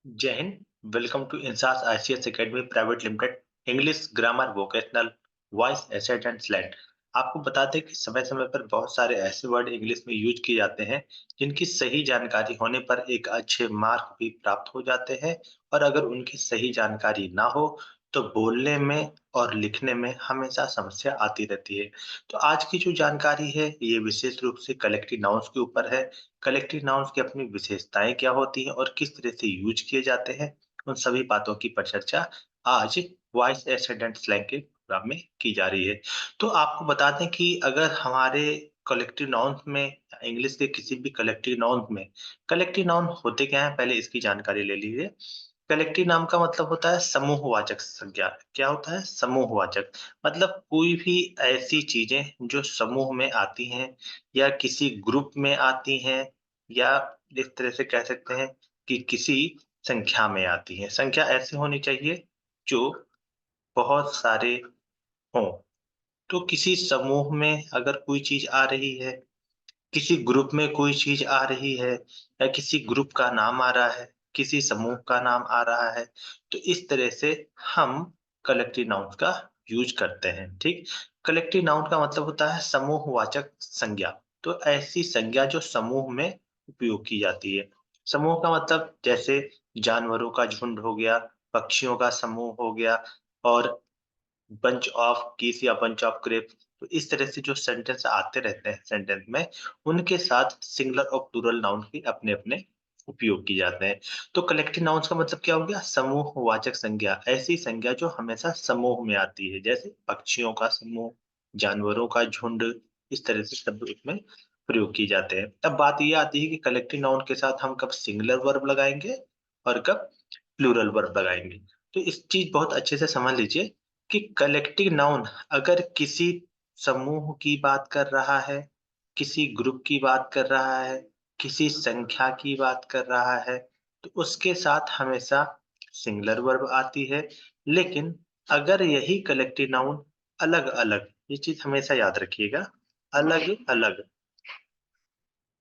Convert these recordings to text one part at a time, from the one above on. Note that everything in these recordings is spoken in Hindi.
जय हिंद। वेलकम टू इंसास ICS academy private limited. English grammar vocational voice asset and slang. आपको बताते हैं कि समय समय पर बहुत सारे ऐसे वर्ड इंग्लिश में यूज किए जाते हैं जिनकी सही जानकारी होने पर एक अच्छे मार्क भी प्राप्त हो जाते हैं, और अगर उनकी सही जानकारी ना हो तो बोलने में और लिखने में हमेशा समस्या आती रहती है। तो आज की जो जानकारी है ये विशेष रूप से कलेक्टिव नाउन्स के ऊपर है। कलेक्टिव नाउन्स की अपनी विशेषताएं क्या होती हैं और किस तरह से यूज किए जाते हैं, उन सभी बातों की परिचर्चा आज वॉइस एसेट एंड स्लैंग के प्रोग्राम में की जा रही है। तो आपको बता दें कि अगर हमारे कलेक्टिव नाउन्स में, इंग्लिश के किसी भी कलेक्टिव नाउन में, कलेक्टिव नाउन होते क्या है पहले इसकी जानकारी ले लीजिए। कलेक्टिव नाम का मतलब होता है समूहवाचक संज्ञा। क्या होता है? समूहवाचक। मतलब कोई भी ऐसी चीजें जो समूह में आती हैं या किसी ग्रुप में आती हैं, या इस तरह से कह सकते हैं कि किसी संख्या में आती हैं। संख्या ऐसी होनी चाहिए जो बहुत सारे हों। तो किसी समूह में अगर कोई चीज आ रही है, किसी ग्रुप में कोई चीज आ रही है, या किसी ग्रुप का नाम आ रहा है, किसी समूह का नाम आ रहा है, तो इस तरह से हम कलेक्टिव नाउन का यूज करते हैं। ठीक। कलेक्टिव नाउन का मतलब होता है समूहवाचक संज्ञा। तो ऐसी संज्ञा जो समूह में उपयोग की जाती है। समूह का मतलब जैसे जानवरों का झुंड हो गया, पक्षियों का समूह हो गया, और बंच ऑफ कीस या बंच ऑफ ग्रेप्स। तो इस तरह से जो सेंटेंस आते रहते हैं सेंटेंस में, उनके साथ सिंगुलर और प्लूरल नाउन के अपने अपने उपयोग किए जाते हैं। तो कलेक्टिव नाउन्स का मतलब क्या हो गया? समूहवाचक संज्ञा। ऐसी संज्ञा जो हमेशा समूह में आती है, जैसे पक्षियों का समूह, जानवरों का झुंड। इस तरह से शब्द उसमें प्रयोग किए जाते हैं। अब बात ये आती है कि कलेक्टिव नाउन के साथ हम कब सिंगुलर वर्ब लगाएंगे और कब प्लूरल वर्ब लगाएंगे। तो इस चीज बहुत अच्छे से समझ लीजिए कि कलेक्टिव नाउन अगर किसी समूह की बात कर रहा है, किसी ग्रुप की बात कर रहा है, किसी संख्या की बात कर रहा है, तो उसके साथ हमेशा सिंगुलर वर्ब आती है। लेकिन अगर यही कलेक्टिव नाउन अलग-अलग, ये चीज हमेशा याद रखिएगा, अलग-अलग,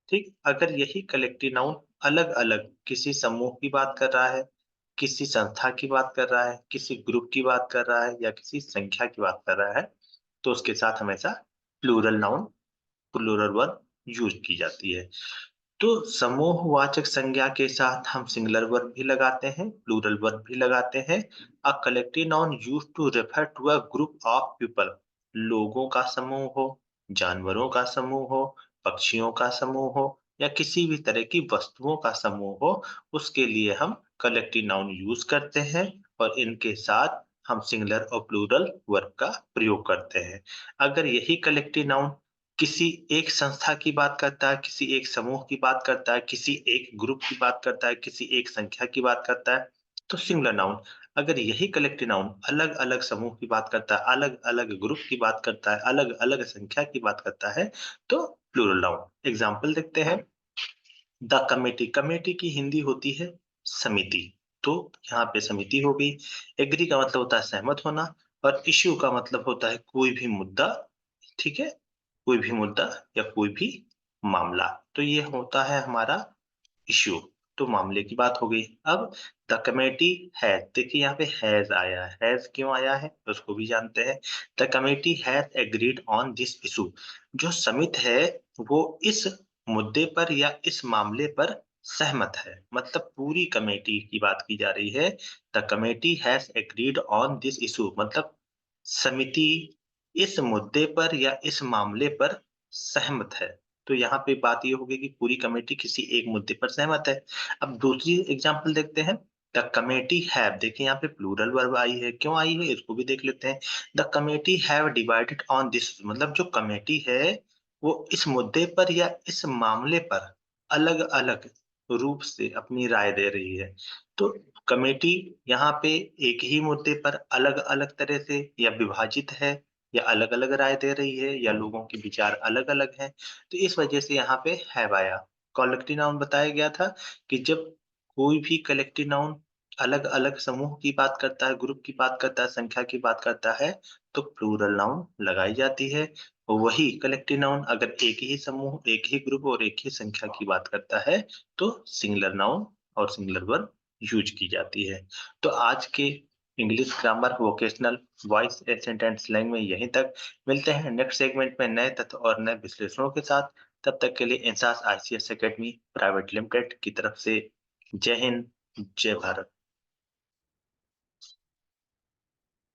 ठीक, अगर यही कलेक्टिव नाउन अलग-अलग किसी समूह की बात कर रहा है, किसी संस्था की बात कर रहा है, किसी ग्रुप की बात कर रहा है, या किसी संख्या की बात कर रहा है, तो उसके साथ हमेशा plural noun, plural verb use की जाती है। तो समूहवाचक संज्ञा के साथ हम सिंगुलर वर्ब भी लगाते हैं, प्लूरल वर्ब भी लगाते हैं। A collective noun used to refer to a group of people. लोगों का समूह हो, जानवरों का समूह हो, पक्षियों का समूह हो, या किसी भी तरह की वस्तुओं का समूह हो, उसके लिए हम कलेक्टिव नाउन यूज करते हैं, और इनके साथ हम सिंगुलर और प्लूरल वर्ब का प्रयोग करते हैं। अगर यही कलेक्टिव नाउन किसी एक संस्था की बात करता है, किसी एक समूह की बात करता है, किसी एक ग्रुप की बात करता है, किसी एक संख्या की बात करता है, तो सिंगुलर नाउन। अगर यही कलेक्टिव नाउन अलग-अलग समूह की बात करता है, अलग-अलग ग्रुप की बात करता है, अलग-अलग संख्या की बात करता है, तो प्लूरल नाउन। एग्जांपल देखते हैं। द कमेटी, कमेटी की हिंदी होती है समिति। तो यहाँ पे समिति हो गई। एग्री का मतलब होता है सहमत होना, और इश्यू का मतलब होता है कोई भी मुद्दा। ठीक है, कोई भी मुद्दा या कोई भी मामला। तो ये होता है हमारा इश्यू। तो मामले की बात हो गई। अब द कमेटी हैज, देखिए यहाँ पे हैज आया है। हैज क्यों आया है उसको भी जानते हैं। The committee has agreed on this issue. जो समिति है वो इस मुद्दे पर या इस मामले पर सहमत है। मतलब पूरी कमेटी की बात की जा रही है। The committee has agreed on this issue, मतलब समिति इस मुद्दे पर या इस मामले पर सहमत है। तो यहाँ पे बात ये होगी कि पूरी कमेटी किसी एक मुद्दे पर सहमत है। अब दूसरी एग्जांपल देखते हैं। द कमेटी हैव, देखिए यहाँ पे प्लूरल वर्ब आई है, क्यों आई है इसको भी देख लेते हैं। The committee have divided on this, मतलब जो कमेटी है वो इस मुद्दे पर या इस मामले पर अलग-अलग रूप से अपनी राय दे रही है। तो कमेटी यहाँ पे एक ही मुद्दे पर अलग-अलग तरह से या विभाजित है, या अलग-अलग राय दे रही है, या लोगों के विचार अलग-अलग हैं। तो इस वजह से यहाँ पे हैव आया। कलेक्टिव नाउन बताया गया था कि जब कोई भी कलेक्टिव नाउन अलग-अलग समूह की बात करता है, ग्रुप की बात करता है, संख्या की बात करता है, तो प्लूरल नाउन लगाई जाती है। वही कलेक्टिव नाउन अगर एक ही समूह, एक ही ग्रुप और एक ही संख्या की बात करता है, तो सिंगुलर नाउन और सिंगुलर वर्ब यूज की जाती है। तो आज के English grammar vocational voice accent and slang में यहीं तक। मिलते हैं नेक्स्ट सेगमेंट में नए तथ्य और नए विश्लेषणों के साथ। तब तक के लिए INSAS ICS academy private limited की तरफ से जय हिंद, जय भारत।